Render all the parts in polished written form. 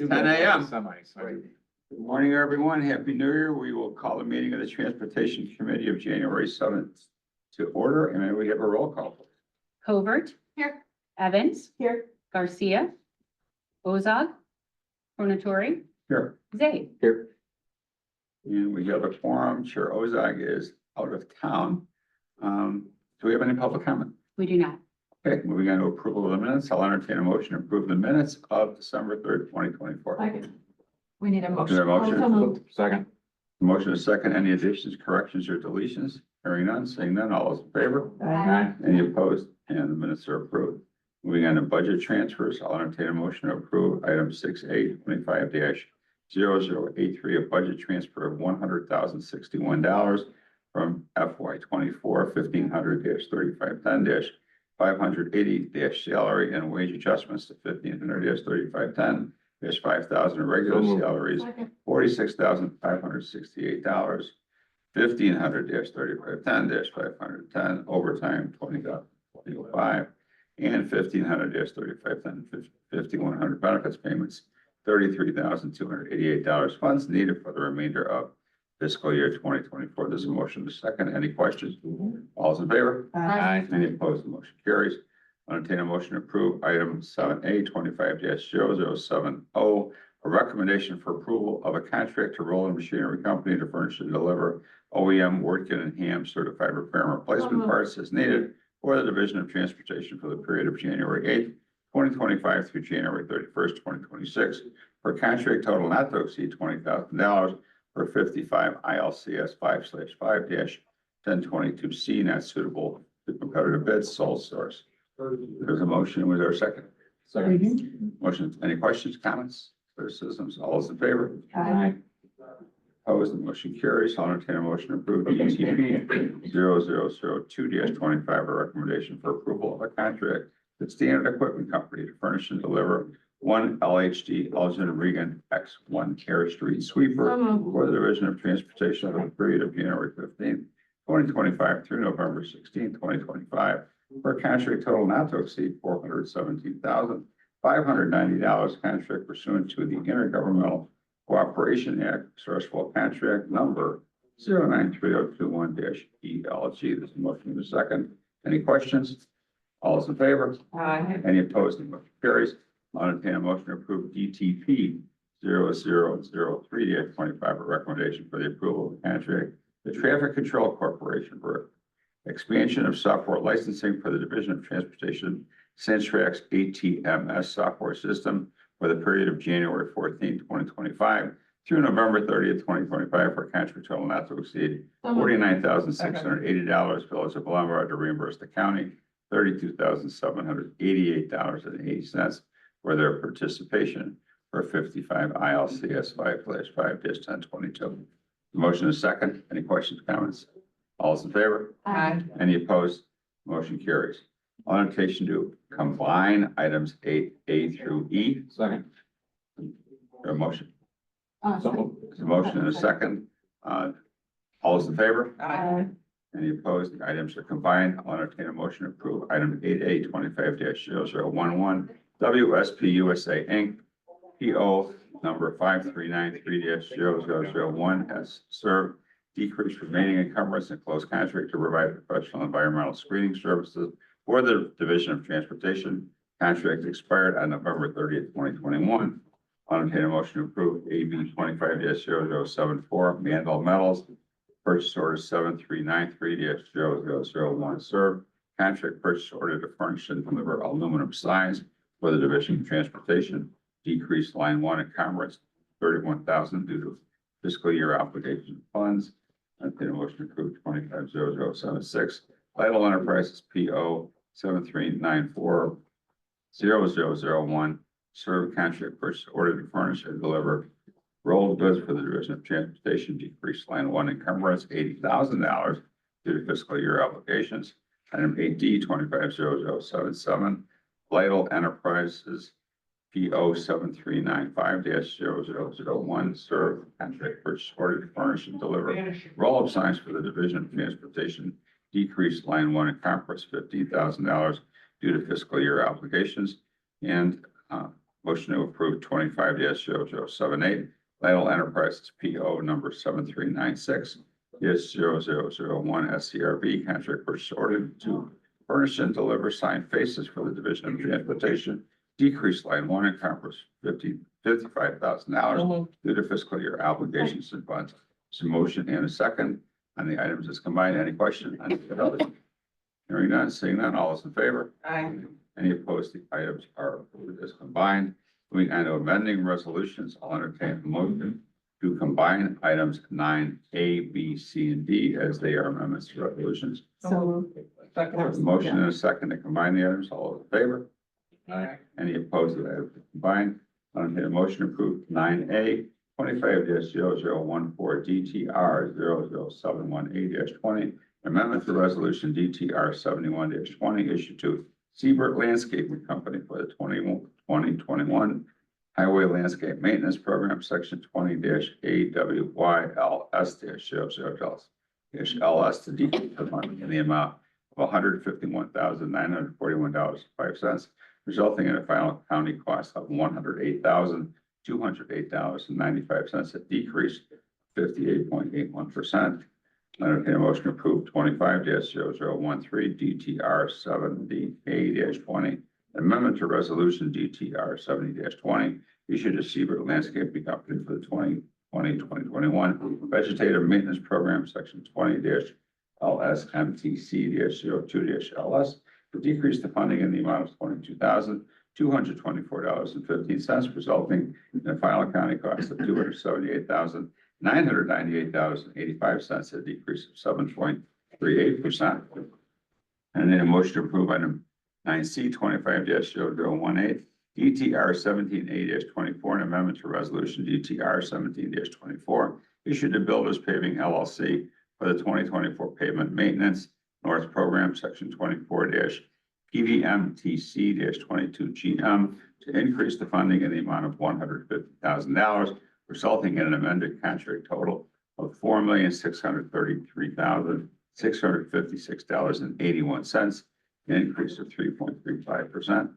10 a.m. Right. Good morning, everyone. Happy New Year. We will call the meeting of the Transportation Committee of January 7th to order, and may we have a roll call. Covert. Here. Evans. Here. Garcia. Ozog. Pronatore. Here. Zay. Here. And we have a quorum. Chair Ozog is out of town. Do we have any public comment? We do not. Okay, moving on to approval of the minutes. I'll entertain a motion to approve the minutes of December 3rd, 2024. Second. We need a Is motion. there a motion? Also moved. Second. Motion is second. Any additions, corrections, or deletions? Hearing none, seeing none, all those in favor? Aye. Any opposed? And the minutes are approved. Moving on to budget transfers, I'll entertain a motion to approve item 6A 25-0083, a budget transfer of $100,061 from FY 24 1500-3510 580 salary and wage adjustments to 1500-3510 5,000 regular So moved. salaries, Second. $46,568, 1500-3510 510 overtime, 20,005, and 1500-3510 5,100 benefits payments, $33,288 funds needed for the remainder of fiscal year 2024. There's a motion to second. Any questions? All's in favor? Aye. Any opposed? The motion carries. I'll entertain a motion to approve item 7A 25-0070, a recommendation for approval of a contract to Roland Machinery Company to furnish and deliver OEM Wortkin and Ham certified repair and replacement parts as needed for the Division of Transportation for the period of January 8th, 2025 through January 31st, 2026, for a contract total not to exceed $20,000 for 55 ILCS 5/5-1022C not suitable to competitive bids, sole source. There's a motion. Was there a second? Second. Motion. Any questions, comments, criticisms? All those in favor? Aye. Opposed, the motion carries. I'll entertain a motion to approve DTP 0002-25, a recommendation for approval of a contract with Standard Equipment Company to furnish and deliver one LHD Elgin Regan X1 Care Street sweeper So moved. for the Division of Transportation for the period of January 15th, 2025 through November 16th, 2025, for a contract total not to exceed $417,590, contract pursuant to the Intergovernmental Cooperation Act, sourceful contract number 093021-ELG. There's a motion in a second. Any questions? All those in favor? Aye. Any opposed? The motion carries. I'll entertain a motion to approve DTP 0003-25, a recommendation for the approval of the contract, the Traffic Control Corporation for expansion of software licensing for the Division of Transportation Centrax ATMS software system for the period of January 14th, 2025 through November 30th, 2025, for a contract total not to exceed $49,680. Village of Glenbrook to reimburse the county $32,788.80 for their participation for 55 ILCS 5/5-1022. Motion is second. Any questions, comments? All those in favor? Aye. Any opposed? Motion carries. On invitation to combine items 8A through E. Second. A motion. So moved. There's a motion and a second. All those in favor? Aye. Any opposed? The items are combined. I'll entertain a motion to approve item 8A 25-0011 WSP USA Inc. PO number 5393-0001 has served decreased remaining encumbrance and closed contract to provide professional environmental screening services for the Division of Transportation. Contract expired on November 30th, 2021. I'll entertain a motion to approve AB 25-0074 Mandel Metals purchase order 7393-0001 serve contract purchase order to furnish and deliver aluminum signs for the Division of Transportation. Decreased line 1 encumbrance 31,000 due to fiscal year obligation funds. Entertain a motion to approve 25-0076 Vital Enterprises PO 7394-0001 serve contract purchase order to furnish and deliver rolled goods for the Division of Transportation. Decreased line 1 encumbrance $80,000 due to fiscal year obligations. Item 8D 25-0077 Vital Enterprises PO 7395-0001 serve contract purchase order to furnish and deliver roll-up signs for the Division of Transportation. Decreased line 1 encumbrance $15,000 due to fiscal year obligations. And Motion to approve 25-0078, Lidle Enterprises PO number 7396, -0001 SCRB contract purchase order to furnish and deliver sign faces for the Division of Transportation. Decrease line one and conference $55,000 due to fiscal year obligations and funds. So motion and a second on the items as combined. Any question? Hearing none, seeing none, all is in favor? Aye. Any opposed? The items are approved as combined. Moving on to amending resolutions, I'll entertain a motion to combine items 9A, B, C, and D as they are amendments to resolutions. So. Motion and a second to combine the items. All in favor? Aye. Any opposed to the items combined? I'll entertain a motion to approve 9A, 25-0014 DTR 00718-20. Amendment to resolution DTR 71-20 issued to Siebert Landscaping Company for the 2021 Highway Landscape Maintenance Program, section 20-AWYLS-00-LS to decrease the money in the amount of $151,941.05, resulting in a final county cost of $108,208.95, a decrease of 58.81%. Entertain a motion to approve 25-0013 DTR 70A-20, amendment to resolution DTR 70-20 issued to Siebert Landscaping Company for the 2020-2021 vegetative maintenance program, section 20-LSMTC-02-LS to decrease the funding in the amount of $22,224.15, resulting in a final county cost of $278,998.85, a decrease of 7.38%. And then a motion to approve item 9C 25-0018 DTR 17A-24, an amendment to resolution DTR 17-24 issued to Builders Paving LLC for the 2024 pavement maintenance North Program, section 24-PVMTC-22GM to increase the funding in the amount of $150,000, resulting in an amended contract total of $4,633,656.81, an increase of 3.35%.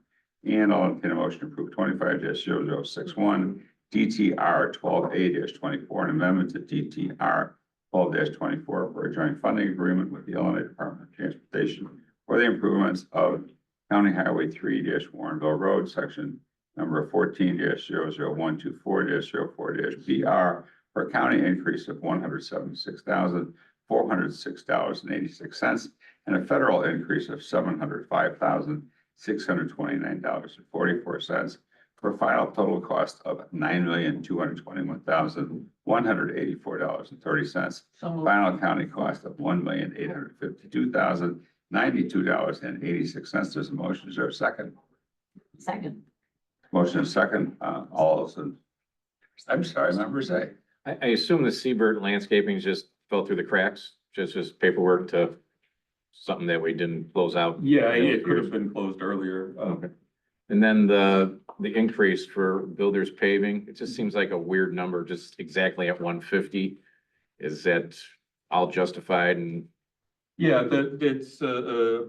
And I'll entertain a motion to approve 25-0061 DTR 12A-24, an amendment to DTR 12-24 for a joint funding agreement with the Illinois Department of Transportation for the improvements of County Highway 3-Warrenville Road, section number 14-00124-04-BR for a county increase of $176,406.86 and a federal increase of $705,629.44 for a final total cost of $9,221,184.30. Final county cost of $1,852,092.86. There's a motion. Is there a second? Second. Motion is second. All those in, I'm sorry, members, I assume the Siebert landscaping just fell through the cracks, just paperwork to something that we didn't close out. Yeah, it could have been closed earlier. Okay. And then the increase for builders paving, it just seems like a weird number, just exactly at 150. Is that all justified? And Yeah, it's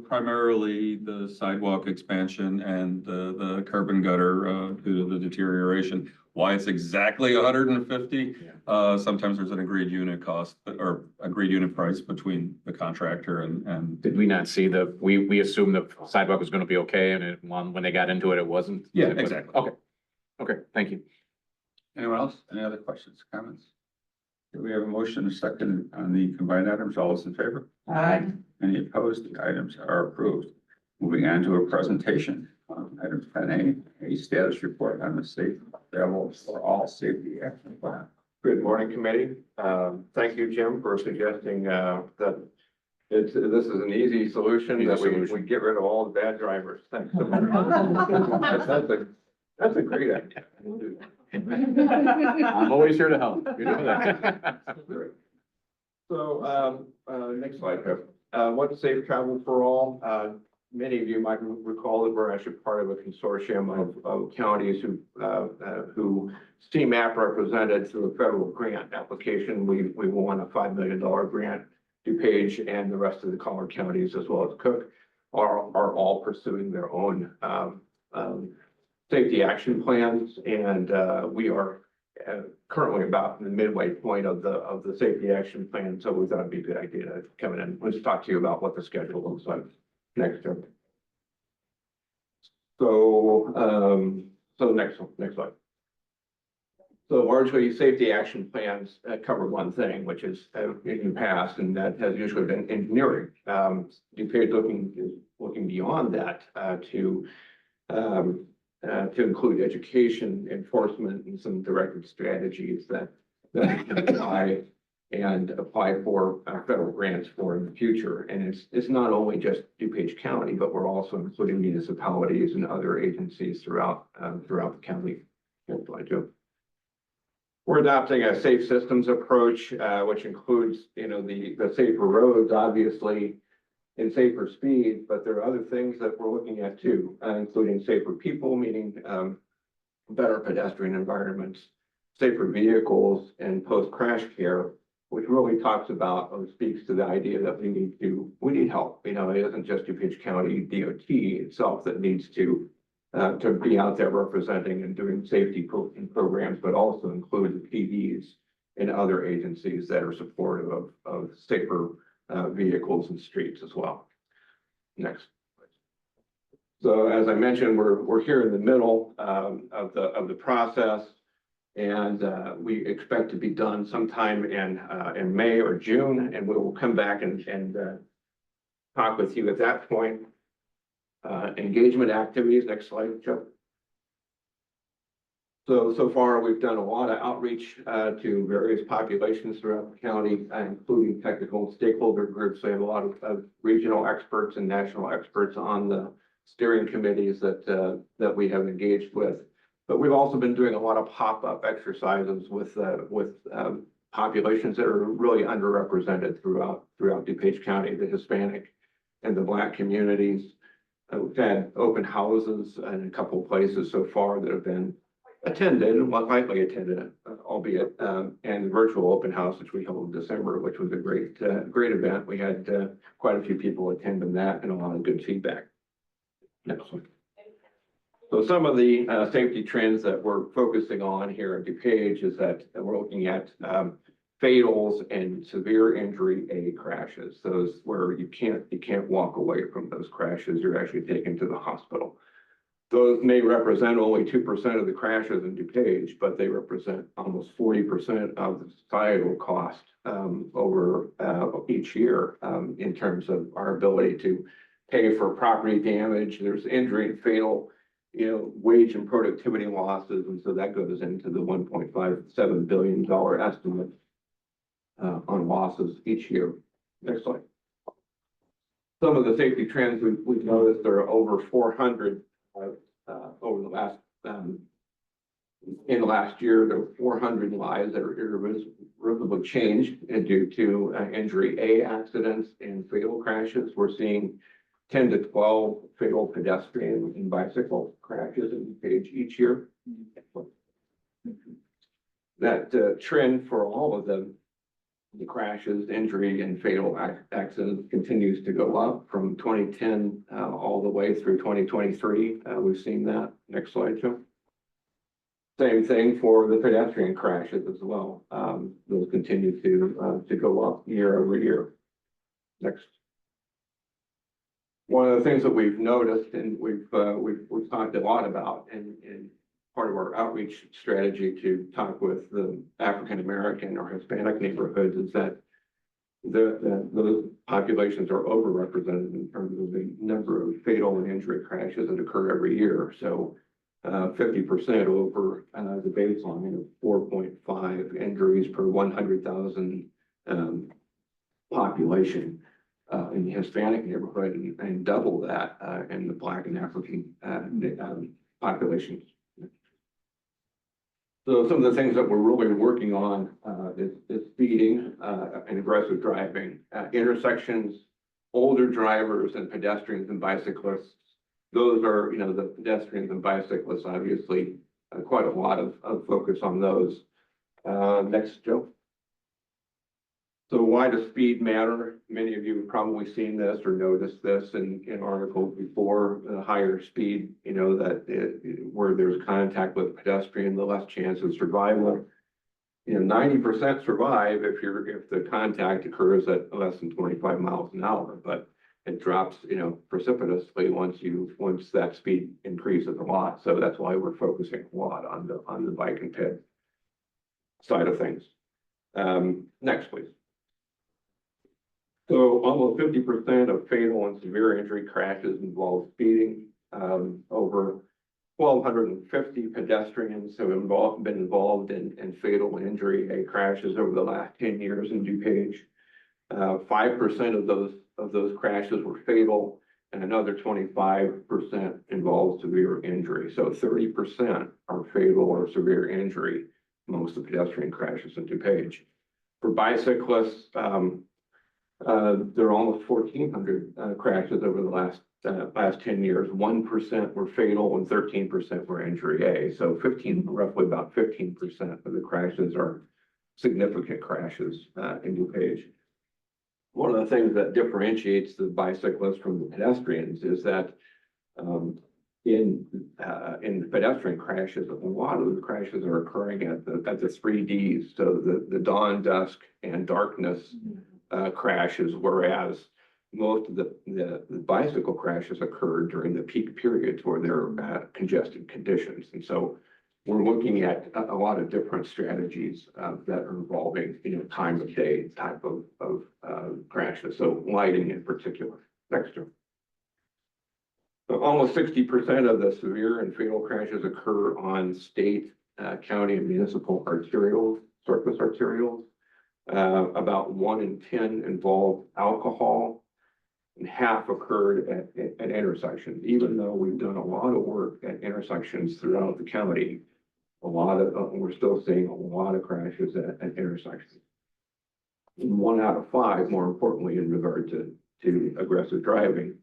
primarily the sidewalk expansion and the curb and gutter due to the deterioration. Why it's exactly 150? Sometimes there's an agreed unit cost or agreed unit price between the contractor and. did we not see we assumed the sidewalk was gonna be okay, and when they got into it, it wasn't? Yeah, exactly. Okay, thank you. anyone else? Any other questions, comments? Do we have a motion and a second on the combined items? All those in favor? Aye. Any opposed? The items are approved. Moving on to a presentation. Item 10A, a status report on the safe travel for all safety action plan. Good morning, committee. Thank you, Jim, for suggesting that this is an easy solution, that we get rid of all the bad drivers. Thanks. That's a great idea. I'm always here to help. You know that. So, next slide, Jeff. What's safe travel for all? Many of you might recall that we're actually part of a consortium of counties who CMAP represented through a federal grant application. We won a $5 million grant. DuPage and the rest of the Collier counties, as well as Cook, are all pursuing their own safety action plans, and we are currently about in the midway point of the safety action plan. So we thought it'd be a good idea to come in and let's talk to you about what the schedule looks like next term. So next slide. So largely, safety action plans cover one thing, which is in the past, and that has usually been engineering. DuPage is looking beyond that to include education, enforcement, and some directed strategies that we can apply for federal grants for in the future. And it's not only just DuPage County, but we're also including municipalities and other agencies throughout the county. Next slide, Joe. We're adopting a safe systems approach, which includes, the safer roads, obviously, and safer speeds, but there are other things that we're looking at too, including safer people, meaning better pedestrian environments, safer vehicles, and post-crash care, which really talks about or speaks to the idea that we need help. It isn't just DuPage County DOT itself that needs to be out there representing and doing safety programs, but also include the PDs and other agencies that are supportive of safer vehicles and streets as well. Next. So as I mentioned, we're here in the middle of the process, and we expect to be done sometime in May or June, and we will come back and talk with you at that point. Engagement activities. Next slide, Joe. So far, we've done a lot of outreach to various populations throughout the county, including technical stakeholder groups. We have a lot of regional experts and national experts on the steering committees that we have engaged with. But we've also been doing a lot of pop-up exercises with populations that are really underrepresented throughout DuPage County, the Hispanic and the Black communities. We've had open houses in a couple of places so far that have been attended, likely attended, albeit, and the virtual open house, which we held in December, which was a great event. We had quite a few people attending that and a lot of good feedback. Next one. So some of the safety trends that we're focusing on here at DuPage is that we're looking at fatals and severe injury A crashes. Those where you can't walk away from those crashes. You're actually taken to the hospital. Those may represent only 2% of the crashes in DuPage, but they represent almost 40% of the societal cost over each year in terms of our ability to pay for property damage. There's injury and fatal, wage and productivity losses, and so that goes into the $1.57 billion estimate on losses each year. Next slide. Some of the safety trends we've noticed there are over 400 over the last in the last year. There were 400 lives that are irreversibly changed due to injury A accidents and fatal crashes. We're seeing 10 to 12 fatal pedestrian and bicycle crashes in DuPage each year. That trend for all of them, the crashes, injury, and fatal accidents continues to go up from 2010 all the way through 2023. We've seen that. Next slide, Joe. Same thing for the pedestrian crashes as well. Those continue to go up year over year. Next. One of the things that we've noticed and we've talked a lot about in part of our outreach strategy to talk with the African American or Hispanic neighborhoods is that those populations are overrepresented in terms of the number of fatal and injury crashes that occur every year. So 50% over the baseline of 4.5 injuries per 100,000 population in the Hispanic neighborhood, and double that in the Black and African populations. So some of the things that we're really working on is speeding and aggressive driving, intersections, older drivers and pedestrians and bicyclists. Those are, the pedestrians and bicyclists, obviously, quite a lot of focus on those. Next, Joe. So why does speed matter? Many of you have probably seen this or noticed this in articles before. The higher speed, where there's contact with pedestrian, the less chance of survival. 90% survive if the contact occurs at less than 25 miles an hour, but it drops, precipitously once that speed increases a lot. So that's why we're focusing a lot on the bike and ped side of things. Next, please. So almost 50% of fatal and severe injury crashes involve speeding. Over 1,250 pedestrians have been involved in fatal injury crashes over the last 10 years in DuPage. 5% of those crashes were fatal, and another 25% involved severe injury. So 30% are fatal or severe injury, most of the pedestrian crashes in DuPage. For bicyclists, there are almost 1,400 crashes over the last 10 years. 1% were fatal and 13% were injury A. So roughly about 15% of the crashes are significant crashes in DuPage. One of the things that differentiates the bicyclists from the pedestrians is that in pedestrian crashes, a lot of the crashes are occurring at the 3Ds, so the dawn, dusk, and darkness crashes, whereas most of the bicycle crashes occur during the peak periods where there are congested conditions. And so we're looking at a lot of different strategies that are involving, time of day type of crashes. So lighting in particular. Next term. So almost 60% of the severe and fatal crashes occur on state, county, and municipal arterials, surface arterials. About 1 in 10 involved alcohol, and half occurred at intersections. Even though we've done a lot of work at intersections throughout the county, we're still seeing a lot of crashes at intersections. 1 out of 5, more importantly, in regard to aggressive driving,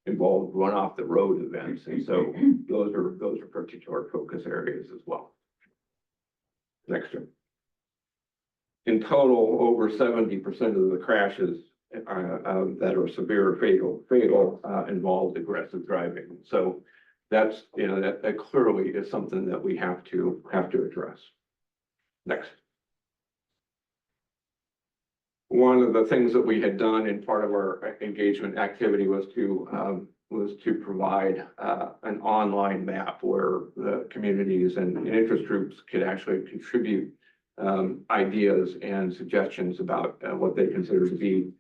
involved run off the road events, and so those are particular focus areas as well. Next one. In total, over 70% of the crashes that are severe or fatal involved aggressive driving. So that's, that clearly is something that we have to address. Next. One of the things that we had done in part of our engagement activity was to provide an online map where the communities and interest groups could actually contribute ideas and suggestions about what they consider to be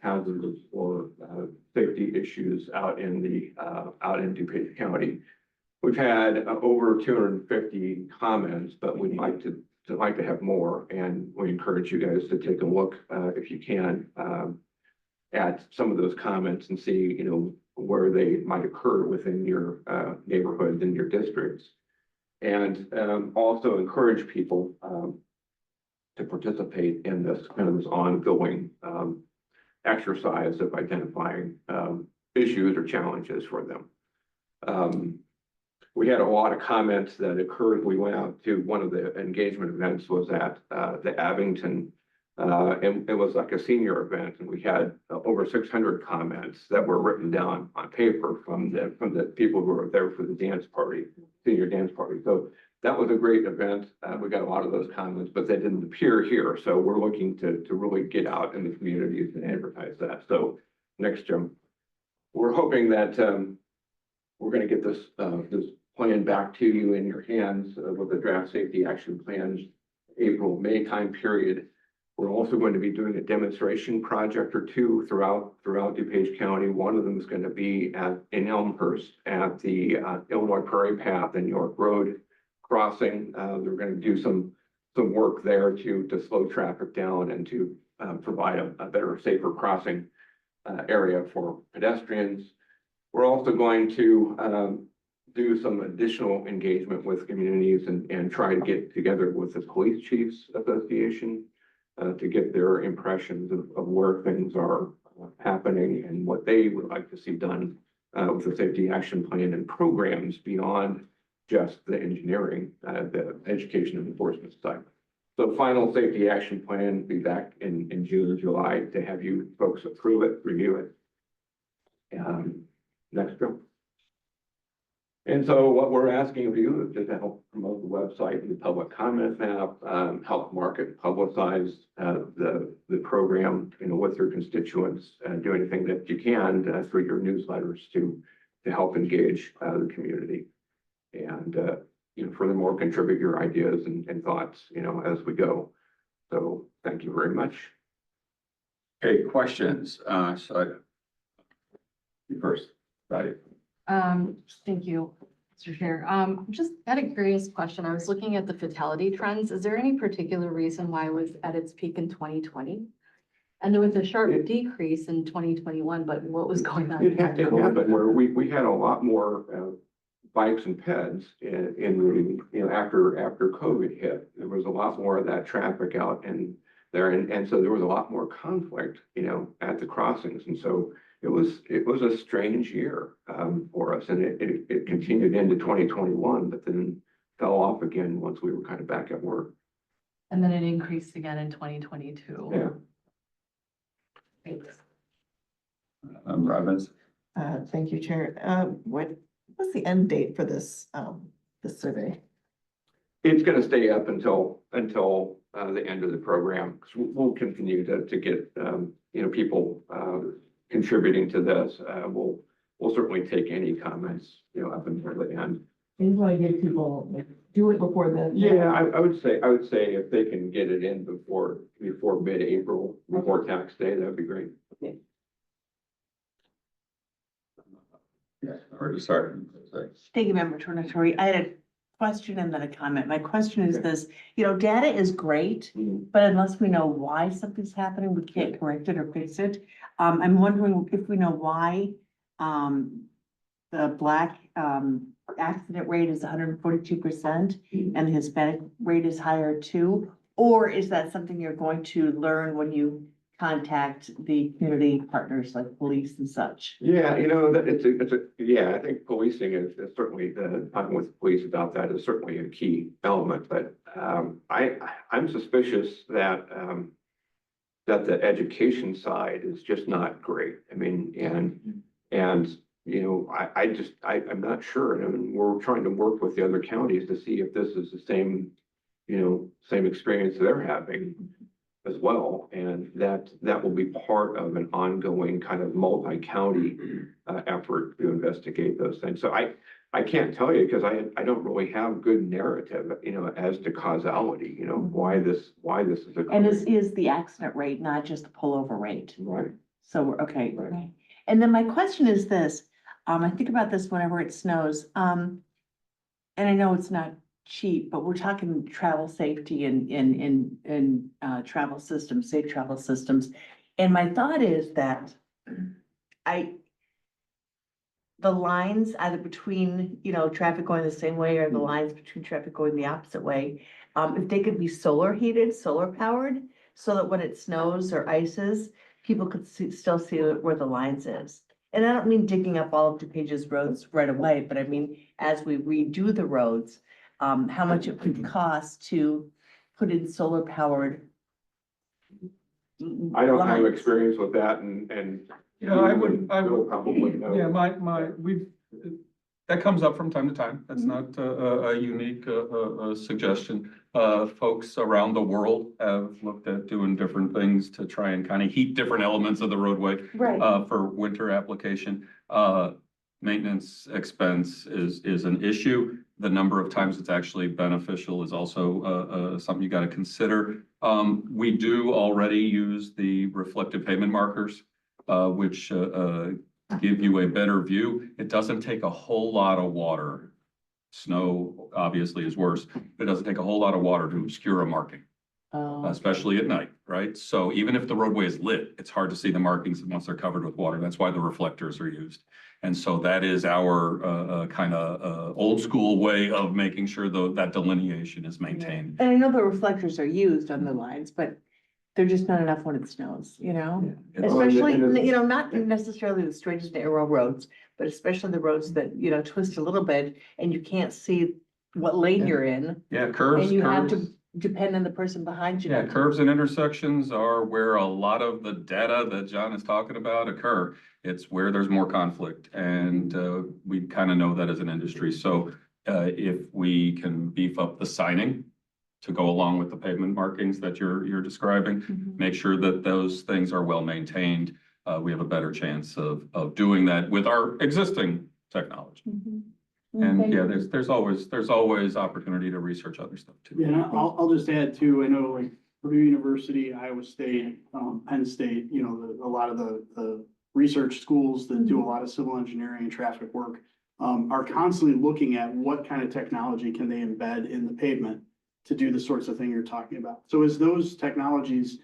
hazards or safety issues out in DuPage County. We've had over 250 comments, but we'd like to have more, and we encourage you guys to take a look if you can at some of those comments and see where they might occur within your neighborhoods and your districts, and also encourage people to participate in this ongoing exercise of identifying issues or challenges for them. We had a lot of comments that occurred. We went out to one of the engagement events was at the Abington, and it was like a senior event, and we had over 600 comments that were written down on paper from the people who were there for the dance party, senior dance party. So that was a great event. We got a lot of those comments, but they didn't appear here. So we're looking to really get out in the communities and advertise that. So next, Jim, we're hoping that we're going to get this plan back to you in your hands with the draft safety action plans, April, May time period. We're also going to be doing a demonstration project or two throughout DuPage County. One of them is going to be in Elmhurst at the Illinois Prairie Path and York Road crossing. We're going to do some work there to slow traffic down and to provide a better, safer crossing area for pedestrians. We're also going to do some additional engagement with communities and try to get together with the Police Chiefs Association to get their impressions of where things are happening and what they would like to see done with the safety action plan and programs beyond just the engineering, the education and enforcement side. the final safety action plan will be back in June or July to have you folks approve it, review it. Next bill. And so what we're asking of you is just to help promote the website and the public comment map, help market, publicize the program, with your constituents, do anything that you can through your newsletters to help engage the community. And furthermore, contribute your ideas and thoughts, as we go. So thank you very much. Okay, questions, so you first, right? Thank you, Mr. Chair. Just had a curious question. I was looking at the fatality trends. Is there any particular reason why it was at its peak in 2020? And there was a sharp decrease in 2021, but what was going on? It happened where we had a lot more bikes and peds in after COVID hit. There was a lot more of that traffic out and there, and so there was a lot more conflict, at the crossings, and so it was a strange year for us, and it continued into 2021, but then fell off again once we were kind of back at work. And then it increased again in 2022. Yeah. Thanks. Robbins, Thank you, Chair. What's the end date for this survey? It's going to stay up until the end of the program, because we'll continue to get people contributing to this. We'll certainly take any comments up until the end. You want to get people, do it before the. Yeah, I would say if they can get it in before mid-April, before tax day, that'd be great. yes, or to start. Thank you, Member Tornatori. I had a question and then a comment. My question is this, data is great, but unless we know why something's happening, we can't correct it or fix it. I'm wondering if we know why, the Black, accident rate is 142% and the Hispanic rate is higher too? Or is that something you're going to learn when you contact the community partners like police and such? Yeah, I think policing is certainly talking with police about that is certainly a key element, but I'm suspicious that the education side is just not great. I mean, and I'm not sure. I mean, we're trying to work with the other counties to see if this is the same experience they're having as well. And that will be part of an ongoing kind of multi-county effort to investigate those things. So I can't tell you because I don't really have good narrative, as to causality, why this is occurring. And is the accident rate, not just the pullover rate? Right. So we're okay. Right. Right. And then my question is this, I think about this whenever it snows. And I know it's not cheap, but we're talking travel safety and travel systems, safe travel systems. And my thought is that the lines either between, traffic going the same way or the lines between traffic going the opposite way, if they could be solar heated, solar powered, so that when it snows or ices, people could still see where the lines is. And I don't mean digging up all of DuPage's roads right away, but I mean, as we redo the roads, how much it would cost to put in solar powered. I don't have lines. experience with that and. I Bill would, probably know. yeah, that comes up from time to time. That's not a unique suggestion. Folks around the world have looked at doing different things to try and kind of heat different elements of the roadway Right. for winter application. Maintenance expense is an issue. The number of times it's actually beneficial is also something you got to consider. We do already use the reflective pavement markers, which give you a better view. It doesn't take a whole lot of water. Snow obviously is worse, but it doesn't take a whole lot of water to obscure a marking, especially at night, right? So even if the roadway is lit, it's hard to see the markings once they're covered with water. That's why the reflectors are used. And so that is our kind of old school way of making sure that delineation is maintained. And I know the reflectors are used on the lines, but they're just not enough when it snows, It's- Especially, and it's- not necessarily the straightest narrow roads, but especially the roads that, twist a little bit and you can't see what lane you're in. Yeah, curves, And you have to curves. depend on the person behind you. Yeah, curves and intersections are where a lot of the data that John is talking about occur. It's where there's more conflict, and we kind of know that as an industry. So if we can beef up the signing to go along with the pavement markings that you're describing, make sure that those things are well maintained, we have a better chance of doing that with our existing technology. And yeah, there's always opportunity to research other stuff too. Yeah, and I'll just add too, I know like Purdue University, Iowa State, Penn State, you know, a lot of the research schools that do a lot of civil engineering and traffic work are constantly looking at what kind of technology can they embed in the pavement to do the sorts of thing you're talking about. So as those technologies,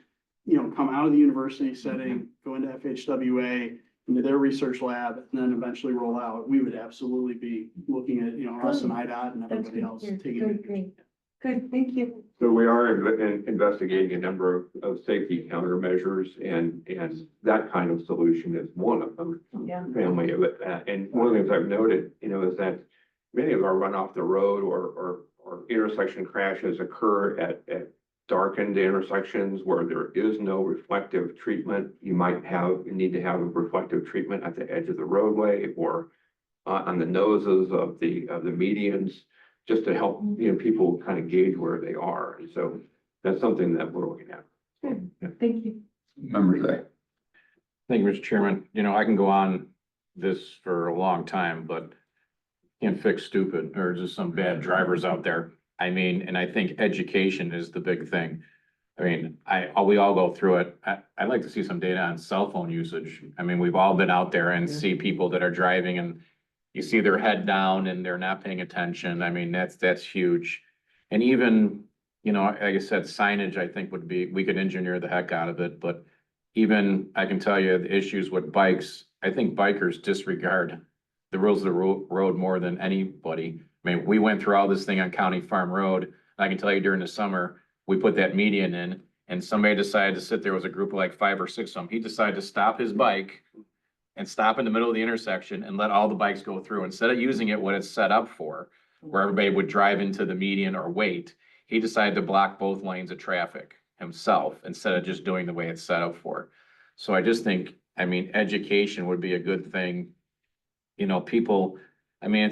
you know, come out of the university setting, go into FHWA, into their research lab, and then eventually roll out, we would absolutely be looking at, you know, us and IDOT and everybody else taking it. Good, thank you. So we are investigating a number of safety countermeasures, and that kind of solution is one of them. Yeah. Family of it. And one of the things I've noted, you know, is that many of our run off the road or intersection crashes occur at darkened intersections where there is no reflective treatment. You need to have a reflective treatment at the edge of the roadway or on the noses of the medians, just to help, you know, people kind of gauge where they are. And so that's something that we're looking at. Thank you. Members, Thank you, Mr. Chairman. You know, I can go on this for a long time, but can't fix stupid or just some bad drivers out there. I mean, and I think education is the big thing. I mean, we all go through it. I'd like to see some data on cell phone usage. I mean, we've all been out there and see people that are driving and you see their head down and they're not paying attention. I mean, that's huge. And even, you know, like I said, signage, I think we could engineer the heck out of it, but even I can tell you the issues with bikes, I think bikers disregard the rules of the road more than anybody. I mean, we went through all this thing on County Farm Road. And I can tell you during the summer, we put that median in and somebody decided to sit there was a group of like 5 or 6 of them. He decided to stop his bike and stop in the middle of the intersection and let all the bikes go through. Instead of using it what it's set up for, where everybody would drive into the median or wait, he decided to block both lanes of traffic himself instead of just doing the way it's set up for. So I just think, I mean, education would be a good thing. You know, people, I mean,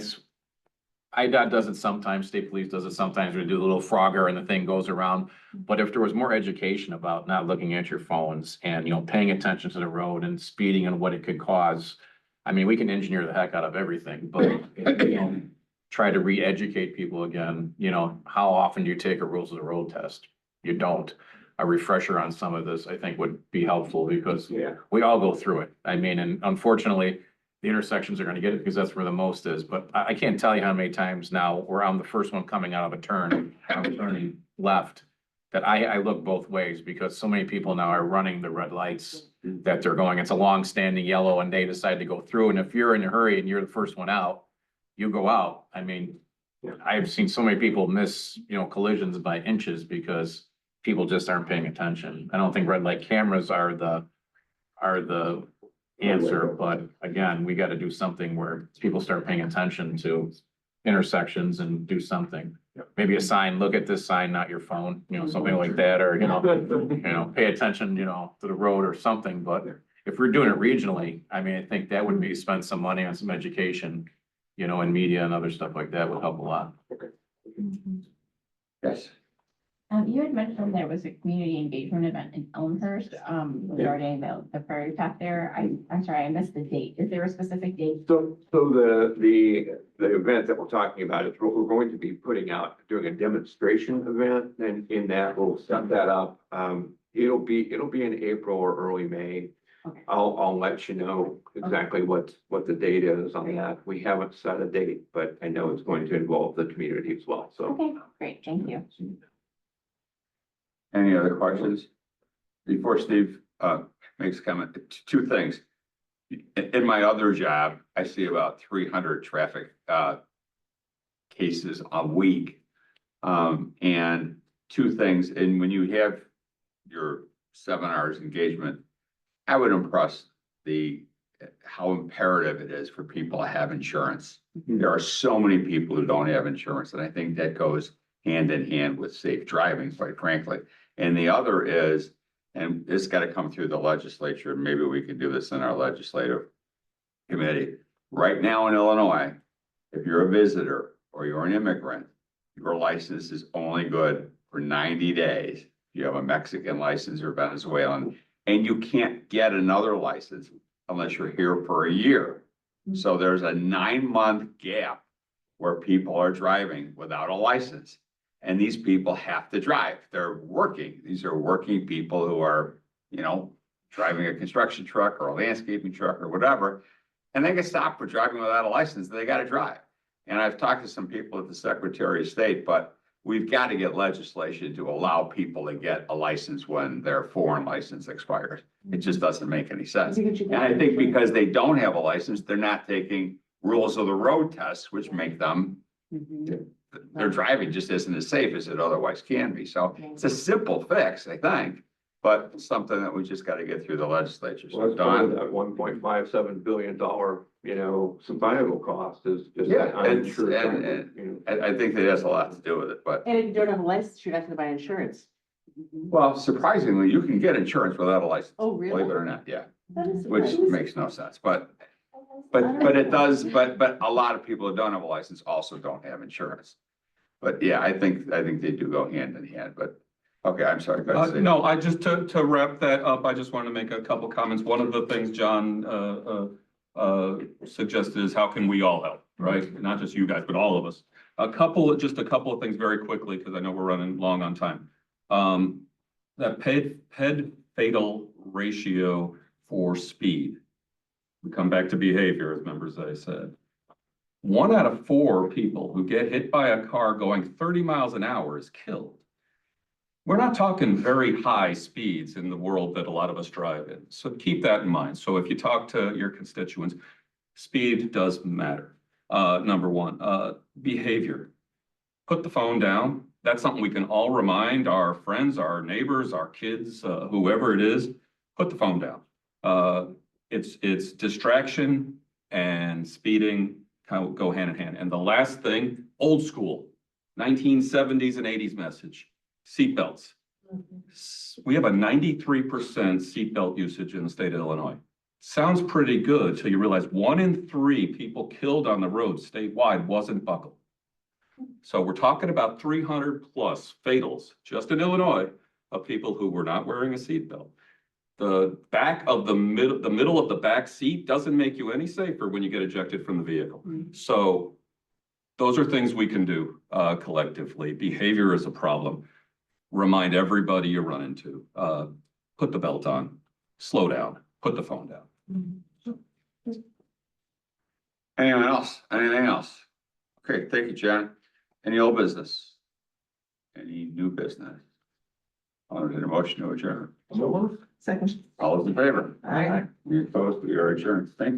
IDOT does it sometimes, state police does it sometimes, we do a little frogger and the thing goes around. But if there was more education about not looking at your phones and, you know, paying attention to the road and speeding and what it could cause. I mean, we can engineer the heck out of everything, but you know, try to re-educate people again. You know, how often do you take a rules of the road test? You don't. A refresher on some of this, I think, would be helpful because we all go through it. I mean, and unfortunately, the intersections are going to get it because that's where the most is. But I can't tell you how many times now where I'm the first one coming out of a turn, I'm turning left, that I look both ways because so many people now are running the red lights that they're going. It's a long standing yellow and they decide to go through. And if you're in a hurry and you're the first one out, you go out. I mean, I've seen so many people miss, you know, collisions by inches because people just aren't paying attention. I don't think red light cameras are the answer, but again, we got to do something where people start paying attention to intersections and do something. Maybe a sign, look at this sign, not your phone, you know, something like that, or, you know, pay attention, you know, to the road or something. But if we're doing it regionally, I mean, I think that would be spend some money on some education, you know, and media and other stuff like that would help a lot. yes. You had mentioned there was a community engagement event in Elmhurst, regarding the prairie path there. I'm sorry, I missed the date. Is there a specific date? So the event that we're talking about is we're going to be doing a demonstration event, and in that we'll set that up. It'll be in April or early May. Okay. I'll let you know exactly what the date is on that. We haven't set a date, but I know it's going to involve the community as well, so. Okay, great, thank you. Any other questions? Before Steve makes a comment, 2 things. In my other job, I see about 300 traffic cases a week. And 2 things, and when you have your 7 hours engagement, I would impress how imperative it is for people to have insurance. There are so many people who don't have insurance, and I think that goes hand in hand with safe driving, quite frankly. And the other is, and it's got to come through the legislature, and maybe we can do this in our legislative committee. Right now in Illinois, if you're a visitor or you're an immigrant, your license is only good for 90 days. If you have a Mexican license or Venezuelan, and you can't get another license unless you're here for a year. So there's a 9-month gap where people are driving without a license. And these people have to drive. They're working. These are working people who are, you know, driving a construction truck or a landscaping truck or whatever. And they get stopped for driving without a license. They got to drive. And I've talked to some people at the Secretary of State, but we've got to get legislation to allow people to get a license when their foreign license expires. It just doesn't make any sense. And I think because they don't have a license, they're not taking rules of the road tests, which make them, their driving just isn't as safe as it otherwise can be. So it's a simple fix, I think, but something that we just got to get through the legislature. Well, So that's part of Don? that $1.57 billion, survival cost is just. Yeah, uninsured and driver, you know. I think that has a lot to do with it, but And if you don't have a license, you're not gonna buy insurance. well, surprisingly, you can get insurance without a license. Oh, really? Believe it or not, yeah, That is which surprising. makes no sense, but it does, but a lot of people who don't have a license also don't have insurance. But yeah, I think they do go hand in hand, but, okay, I'm sorry. go ahead, Steve. No, I just, to wrap that up, I just want to make a couple comments. One of the things John, suggested is how can we all help, right? Not just you guys, but all of us. Just a couple of things very quickly, because I know we're running long on time. That ped fatal ratio for speed. We come back to behavior, as members I said. 1 out of 4 people who get hit by a car going 30 miles an hour is killed. We're not talking very high speeds in the world that a lot of us drive in. So keep that in mind. So if you talk to your constituents, speed does matter. Number one, behavior. Put the phone down. That's something we can all remind our friends, our neighbors, our kids, whoever it is, put the phone down. It's distraction and speeding go hand in hand. And the last thing, old school, 1970s and 80s message, seatbelts. We have a 93% seatbelt usage in the state of Illinois. Sounds pretty good till you realize 1 in 3 people killed on the road statewide wasn't buckled. So we're talking about 300 plus fatals just in Illinois of people who were not wearing a seatbelt. The back of the middle of the back seat doesn't make you any safer when you get ejected from the vehicle. So those are things we can do collectively. Behavior is a problem. Remind everybody you run into, put the belt on, slow down, put the phone down. Anyone else? Anything else? Okay, thank you, John. Any old business? Any new business? I'll entertain a motion to adjourn. Second. All those in favor? Aye. Any opposed? We are adjourned. Thank you.